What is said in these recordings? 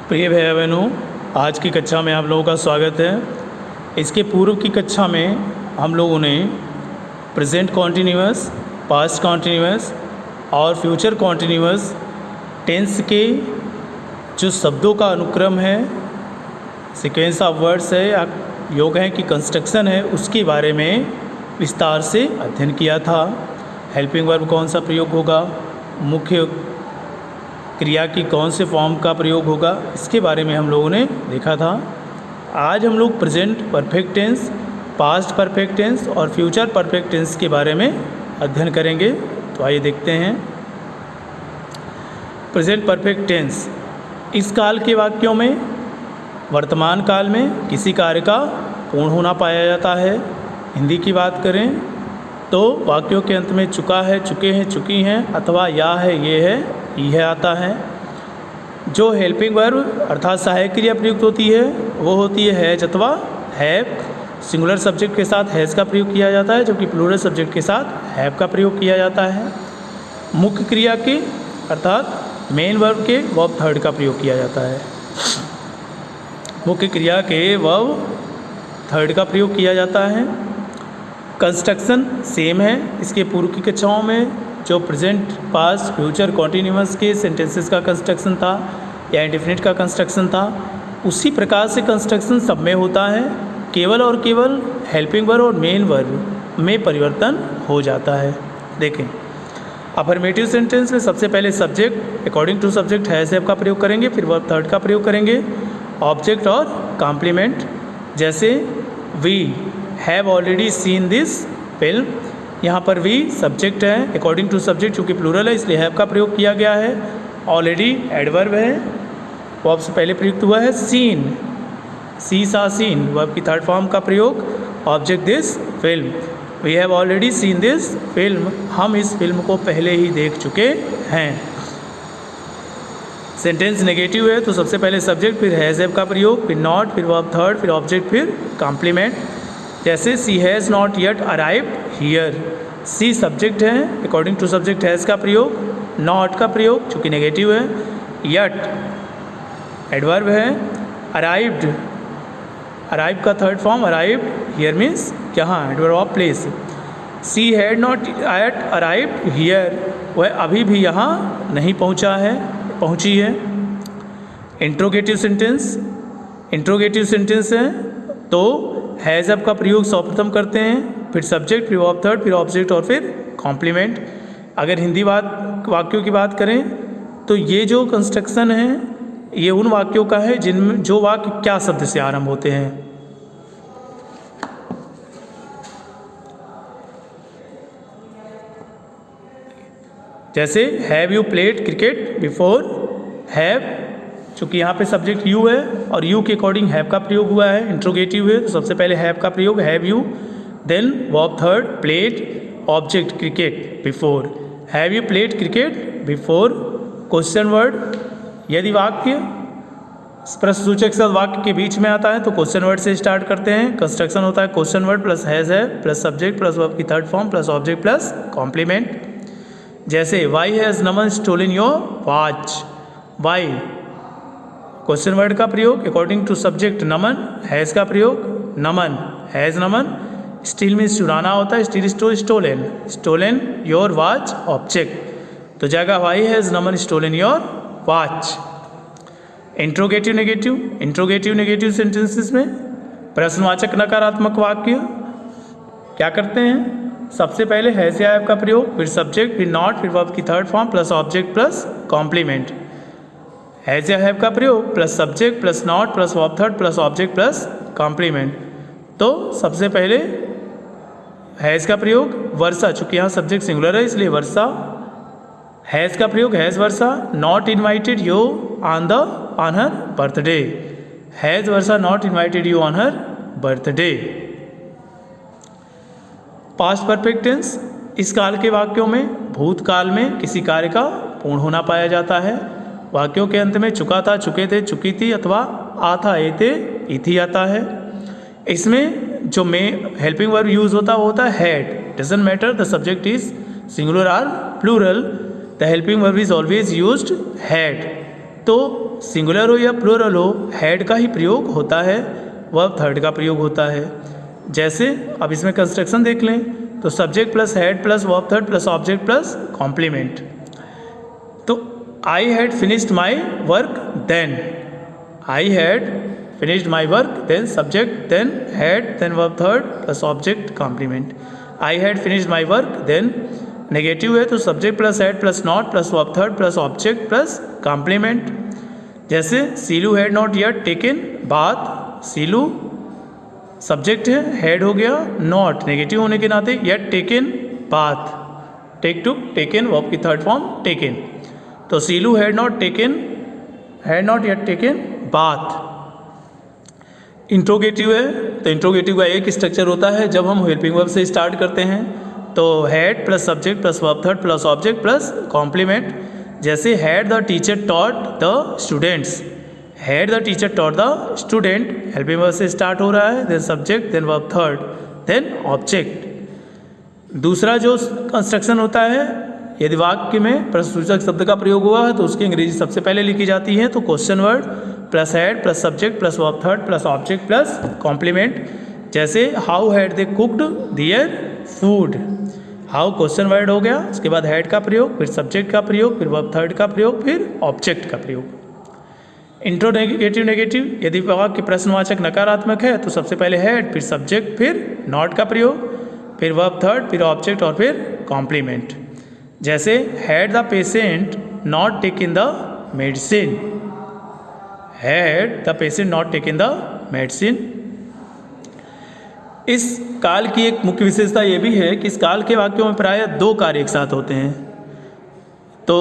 प्रिय भाई बहनों, आज की कक्षा में आप लोगों का स्वागत है। इसके पूर्व की कक्षा में हम लोगों ने प्रेजेंट कॉन्टिन्यूअस, पास्ट कॉन्टिन्यूअस और फ्यूचर कॉन्टिन्यूअस टेंस के जो शब्दों का अनुक्रम है, सीक्वेंस ऑफ वर्ड्स है या योग है कि कंस्ट्रक्शन है, उसके बारे में विस्तार से अध्ययन किया था। हेल्पिंग वर्ब कौन सा प्रयोग होगा, मुख्य क्रिया की कौन से फॉर्म का प्रयोग होगा, इसके बारे में हम लोगों ने देखा था। आज हम लोग present perfect tense, past perfect tense और फ्यूचर परफेक्ट टेंस के बारे में अध्ययन करेंगे। तो आइए देखते हैं। प्रेजेंट परफेक्ट टेंस, इस काल के वाक्यों में वर्तमान काल में किसी कार्य का पूर्ण होना पाया जाता है। हिंदी की बात करें तो वाक्यों के अंत में चुका है, चुके हैं, चुकी हैं अथवा या है, ये है, यह आता है। जो हेल्पिंग वर्ब अर्थात सहायक क्रिया प्रयुक्त होती है वो होती है हैज अथवा हैव। सिंगुलर सब्जेक्ट के साथ हैज़ का प्रयोग किया जाता है, जबकि प्लूरल सब्जेक्ट के साथ हैव का प्रयोग किया जाता है। मुख्य क्रिया के अर्थात मेन वर्ब के वर्ब थर्ड का प्रयोग किया जाता है। मुख्य क्रिया के वर्ब थर्ड का प्रयोग किया जाता है। कंस्ट्रक्शन सेम है। इसके पूर्व की कक्षाओं में जो प्रेजेंट, पास्ट, फ्यूचर, कॉन्टिन्यूअस के सेंटेंसेस का कंस्ट्रक्शन था या इंडेफिनिट का कंस्ट्रक्शन था, उसी प्रकार से कंस्ट्रक्शन सब में होता है। केवल और केवल हेल्पिंग वर्ब और मेन वर्ब में परिवर्तन हो जाता है। देखें, अफर्मेटिव सेंटेंस में सबसे पहले subject according to subject has have का प्रयोग करेंगे, फिर वर्ब थर्ड का प्रयोग करेंगे। ऑब्जेक्ट और कॉम्प्लीमेंट, जैसे we have already seen this film, यहाँ पर वी सब्जेक्ट है, अकॉर्डिंग टू सब्जेक्ट चूँकि प्लूरल है इसलिए हैव का प्रयोग किया गया है। ऑलरेडी एडवर्ब है, वर्ब से पहले प्रयुक्त हुआ है। Seen, see saw seen, verb की थर्ड फॉर्म का प्रयोग। Object this film, we have already seen this film, हम इस फिल्म को पहले ही देख चुके हैं। सेंटेंस नेगेटिव है तो सबसे पहले सब्जेक्ट, फिर हैज़ हैव का प्रयोग, फिर नॉट, फिर वर्ब थर्ड, फिर ऑब्जेक्ट, फिर कॉम्प्लीमेंट। जैसे she has not yet arrived here, she subject है, अकॉर्डिंग टू सब्जेक्ट हैज़ का प्रयोग, नॉट का प्रयोग चूँकि नेगेटिव है, येट एडवर्ब है, अराइव्ड, अराइव का third form arrived, here means यहाँ, adverb of place. She had not yet arrived here, वह अभी भी यहाँ नहीं पहुँचा है, पहुँची है। इंट्रोगेटिव सेंटेंस, इंट्रोगेटिव सेंटेंस है तो हैज़ हैव का प्रयोग सर्वप्रथम करते हैं, फिर सब्जेक्ट, फिर वर्ब थर्ड, फिर ऑब्जेक्ट और फिर कॉम्प्लीमेंट। अगर हिंदी वाक्यों की बात करें तो ये जो कंस्ट्रक्शन है ये उन वाक्यों का है जिनमें जो वाक्य क्या शब्द से आरंभ होते हैं। जैसे have you played cricket before, have चूँकि यहाँ पे सब्जेक्ट यू है और यू के अकॉर्डिंग हैव का प्रयोग हुआ है, इंट्रोगेटिव है तो सबसे पहले हैव का प्रयोग, have you, then verb third played, object cricket before, have you played cricket before. Question word, यदि वाक्य प्रश्नसूचक शब्द वाक्य के बीच में आता है तो क्वेश्चन वर्ड से स्टार्ट करते हैं। कंस्ट्रक्शन होता है क्वेश्चन वर्ड प्लस हैज़ है प्लस सब्जेक्ट प्लस वर्ब की third form plus object plus complement. जैसे why has Naman stolen your watch, why question word का प्रयोग, according to subject Naman, has का प्रयोग, Naman has Naman, steal means चुराना होता है, steal is to stolen, stolen your watch object, तो जाएगा why has Naman stolen your watch. Interrogative negative, interrogative negative sentences में प्रश्नवाचक नकारात्मक वाक्य क्या करते हैं, सबसे पहले हैज़ या हैव का प्रयोग, फिर सब्जेक्ट, फिर नॉट, फिर वर्ब की third form plus object plus complement. Has या हैव का प्रयोग plus subject plus not plus verb third plus object plus complement. तो सबसे पहले हैज़ का प्रयोग वर्षा, चूँकि यहाँ सब्जेक्ट सिंगुलर है इसलिए वर्षा, हैज़ का प्रयोग has Varsha not invited you on her birthday, has Varsha not invited you on her birthday. Past perfect tense, इस काल के वाक्यों में भूतकाल में किसी कार्य का पूर्ण होना पाया जाता है। वाक्यों के अंत में चुका था, चुके थे, चुकी थी अथवा आ था, ए थे, इथी आता है। इसमें जो हेल्पिंग वर्ब यूज होता है वो होता है had, doesn't matter the subject is singular और plural, the helping verb is always used had. तो सिंगुलर हो या प्लूरल हो, हैड का ही प्रयोग होता है, वर्ब थर्ड का प्रयोग होता है। जैसे अब इसमें कंस्ट्रक्शन देख लें, तो subject plus had plus verb third plus object plus complement. तो I had finished my work then, I had finished my work, then subject, then had, then verb third plus object complement. I had finished my work, then negative है तो subject plus had plus not plus verb third plus object plus complement. जैसे Seelu had not yet taken bath, Seelu subject है, had हो गया, not negative होने के नाते, yet taken bath, take to taken verb की थर्ड फॉर्म टेकन। तो Seelu had not yet taken bath. Interrogative है तो इंट्रोगेटिव का एक स्ट्रक्चर होता है, जब हम हेल्पिंग वर्ब से स्टार्ट करते हैं तो had plus subject plus verb third plus object plus complement. जैसे had the teacher taught the students, had the teacher taught the student, helping verb से स्टार्ट हो रहा है, then subject, then verb third, then object. दूसरा जो construction होता है, यदि वाक्य में प्रश्नसूचक शब्द का प्रयोग हुआ है तो उसकी अंग्रेजी सबसे पहले लिखी जाती है, तो question word plus had plus subject plus verb third plus object plus complement. जैसे how had they cooked their food, how question word हो गया, उसके बाद हैड का प्रयोग, फिर सब्जेक्ट का प्रयोग, फिर वर्ब थर्ड का प्रयोग, फिर ऑब्जेक्ट का प्रयोग। इंट्रोनेगेटिव नेगेटिव, यदि वाक्य प्रश्नवाचक नकारात्मक है तो सबसे पहले हैड, फिर सब्जेक्ट, फिर नॉट का प्रयोग, फिर वर्ब थर्ड, फिर ऑब्जेक्ट और फिर कॉम्प्लीमेंट। जैसे had the patient not taken the medicine, had the patient not taken the medicine. इस काल की एक मुख्य विशेषता ये भी है कि इस काल के वाक्यों में प्रायः दो कार्य एक साथ होते हैं। तो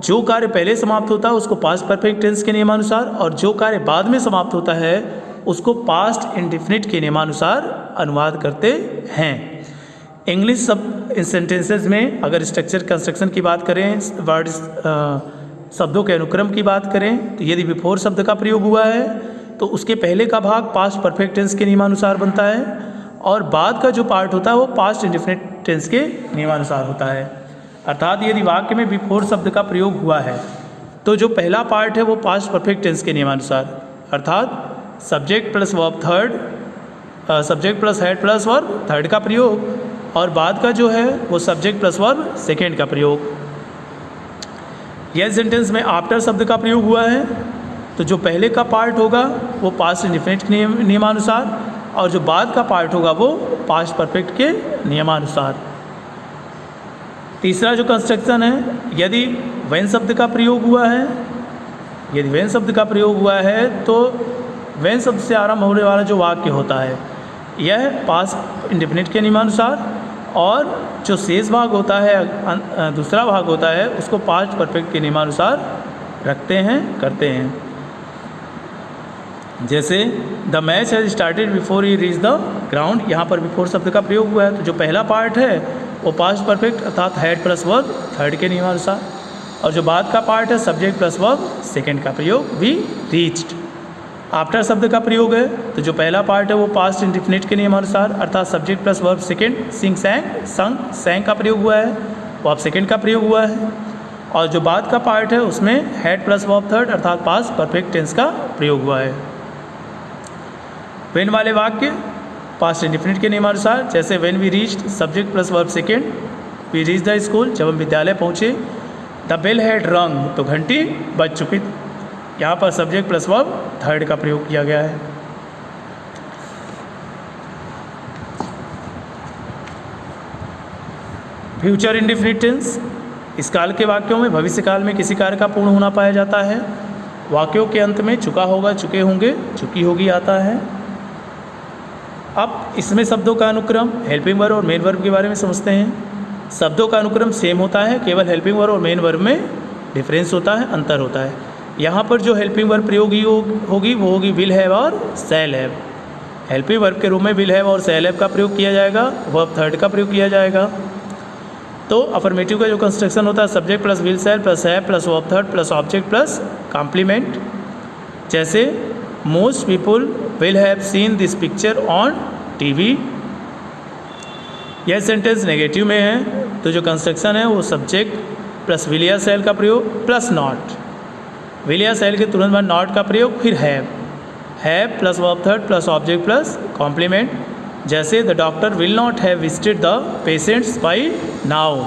जो कार्य पहले समाप्त होता है उसको पास्ट परफेक्ट टेंस के नियमानुसार, और जो कार्य बाद में समाप्त होता है उसको पास्ट इंडेफिनिट के नियमानुसार अनुवाद करते हैं। इंग्लिश सब सेंटेंसेस में अगर स्ट्रक्चर कंस्ट्रक्शन की बात करें, वर्ड शब्दों के अनुक्रम की बात करें, तो यदि बिफोर शब्द का प्रयोग हुआ है तो उसके पहले का भाग पास्ट परफेक्ट टेंस के नियमानुसार बनता है, और बाद का जो पार्ट होता है वो पास्ट इंडेफिनिट टेंस के नियमानुसार होता है। अर्थात यदि वाक्य में बिफोर शब्द का प्रयोग हुआ है तो जो पहला पार्ट है वो पास्ट परफेक्ट टेंस के नियमानुसार, अर्थात subject plus verb third, subject plus head plus verb third का प्रयोग, और बाद का जो है वो सब्जेक्ट प्लस वर्ब सेकेंड का प्रयोग। यह सेंटेंस में आफ्टर शब्द का प्रयोग हुआ है तो जो पहले का पार्ट होगा वो पास्ट इंडेफिनिट के नियमानुसार, और जो बाद का पार्ट होगा वो पास्ट परफेक्ट के नियमानुसार। तीसरा जो कंस्ट्रक्शन है, यदि व्हेन शब्द का प्रयोग हुआ है, यदि व्हेन शब्द का प्रयोग हुआ है तो व्हेन शब्द से आरंभ होने वाला जो वाक्य होता है यह पास्ट इंडेफिनिट के नियमानुसार, और जो शेष भाग होता है, दूसरा भाग होता है, उसको पास्ट परफेक्ट के नियमानुसार रखते हैं, करते हैं। जैसे the match has started before he reach the ground, यहाँ पर बिफोर शब्द का प्रयोग हुआ है तो जो पहला पार्ट है वो पास्ट परफेक्ट अर्थात हैड प्लस वर्ब थर्ड के नियमानुसार, और जो बाद का पार्ट है सब्जेक्ट प्लस वर्ब सेकेंड का प्रयोग, वी रीच्ड। आफ्टर शब्द का प्रयोग है तो जो पहला पार्ट है वो पास्ट इंडेफिनिट के नियमानुसार, अर्थात सब्जेक्ट प्लस वर्ब सेकेंड, सिंग सैंग, संग सैंग का प्रयोग हुआ है, वर्ब सेकेंड का प्रयोग हुआ है, और जो बाद का पार्ट है उसमें हैड प्लस वर्ब थर्ड अर्थात पास्ट परफेक्ट टेंस का प्रयोग हुआ है। व्हेन वाले वाक्य पास्ट इंडेफिनिट के नियमानुसार, जैसे when we reached subject plus verb second, we reach the school, जब हम विद्यालय पहुँचे, द बेल हैड रंग तो घंटी बज चुकी, यहाँ पर सब्जेक्ट प्लस वर्ब थर्ड का प्रयोग किया गया है। फ्यूचर इंडेफिनिट टेंस, इस काल के वाक्यों में भविष्य काल में किसी कार्य का पूर्ण होना पाया जाता है। वाक्यों के अंत में चुका होगा, चुके होंगे, चुकी होगी आता है। अब इसमें शब्दों का अनुक्रम, हेल्पिंग वर्ब और मेन वर्ब के बारे में समझते हैं। शब्दों का अनुक्रम सेम होता है, केवल हेल्पिंग वर्ब और मेन वर्ब में डिफरेंस होता है, अंतर होता है। यहाँ पर जो हेल्पिंग वर्ब प्रयोगी होगी वो होगी विल हैव और शैल हैव। हेल्पिंग वर्ब के रूप में विल हैव और शैल हैव का प्रयोग किया जाएगा, वर्ब थर्ड का प्रयोग किया जाएगा। तो अफर्मेटिव का जो कंस्ट्रक्शन होता है subject plus will shall plus have plus verb third plus object plus complement. जैसे most people will have seen this picture on TV. यह सेंटेंस नेगेटिव में है तो जो कंस्ट्रक्शन है वो सब्जेक्ट प्लस विल या शैल का प्रयोग प्लस नॉट, विल या शैल के तुरंत बाद नॉट का प्रयोग, फिर have plus verb third plus object plus complement. जैसे the doctor will not have visited the patients by now,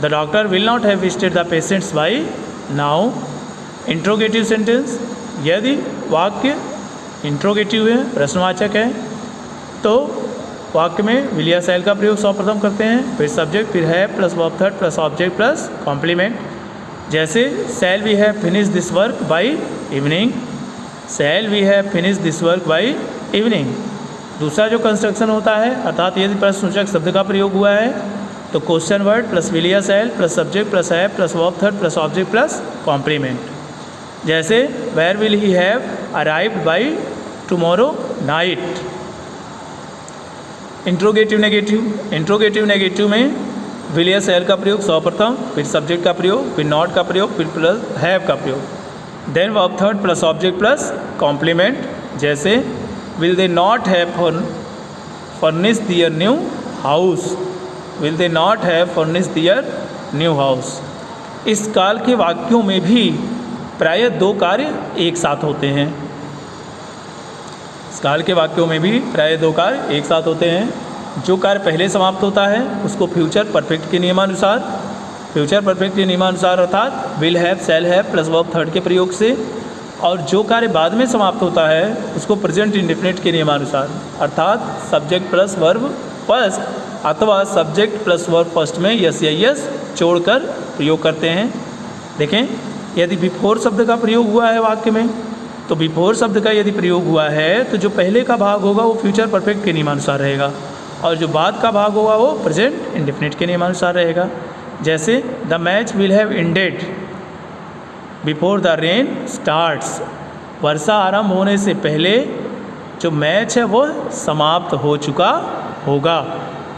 the doctor will not have visited the patients by now. Interrogative sentence, यदि वाक्य interrogative है, प्रश्नवाचक है, तो वाक्य में will या शैल का प्रयोग सर्वप्रथम करते हैं, फिर सब्जेक्ट, फिर have plus verb third plus object plus complement. जैसे shall we have finish this work by evening, shall we have finish this work by evening. दूसरा जो कंस्ट्रक्शन होता है, अर्थात यदि प्रश्नसूचक शब्द का प्रयोग हुआ है तो क्वेश्चन वर्ड प्लस विल या shall plus subject plus have plus verb third plus object plus complement. जैसे where will he have arrived by tomorrow night. Interrogative negative, interrogative negative में विल या शैल का प्रयोग सर्वप्रथम, फिर सब्जेक्ट का प्रयोग, फिर नॉट का प्रयोग, फिर प्लस हैव का प्रयोग, then verb third plus object plus complement. जैसे will they not have furnish their new house, will they not have furnish their new house. इस काल के वाक्यों में भी प्रायः दो कार्य एक साथ होते हैं, इस काल के वाक्यों में भी प्रायः दो कार्य एक साथ होते हैं। जो कार्य पहले समाप्त होता है उसको फ्यूचर परफेक्ट के नियमानुसार, फ्यूचर परफेक्ट के नियमानुसार अर्थात will have shall have plus verb third के प्रयोग से, और जो कार्य बाद में समाप्त होता है उसको प्रेजेंट इंडेफिनिट के नियमानुसार, अर्थात सब्जेक्ट प्लस वर्ब फर्स्ट अथवा सब्जेक्ट प्लस वर्ब फर्स्ट में यस या यस जोड़कर प्रयोग करते हैं। देखें, यदि बिफोर शब्द का प्रयोग हुआ है वाक्य में, तो बिफोर शब्द का यदि प्रयोग हुआ है तो जो पहले का भाग होगा वो फ्यूचर परफेक्ट के नियमानुसार रहेगा, और जो बाद का भाग होगा वो प्रेजेंट इंडेफिनिट के नियमानुसार रहेगा। जैसे the match will have ended before the rain starts, वर्षा आरंभ होने से पहले जो मैच है वो समाप्त हो चुका होगा।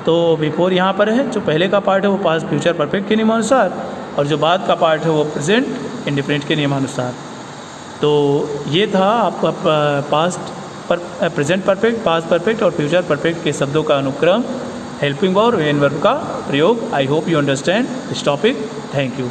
तो बिफोर यहाँ पर है, जो पहले का पार्ट है वो पास्ट फ्यूचर परफेक्ट के नियमानुसार, और जो बाद का पार्ट है वो प्रेजेंट इंडेफिनिट के नियमानुसार। तो ये था आपका प्रेजेंट परफेक्ट, पास्ट परफेक्ट और फ्यूचर परफेक्ट के शब्दों का अनुक्रम, हेल्पिंग वर्ब और मेन वर्ब का प्रयोग। I hope you understand this topic. Thank you.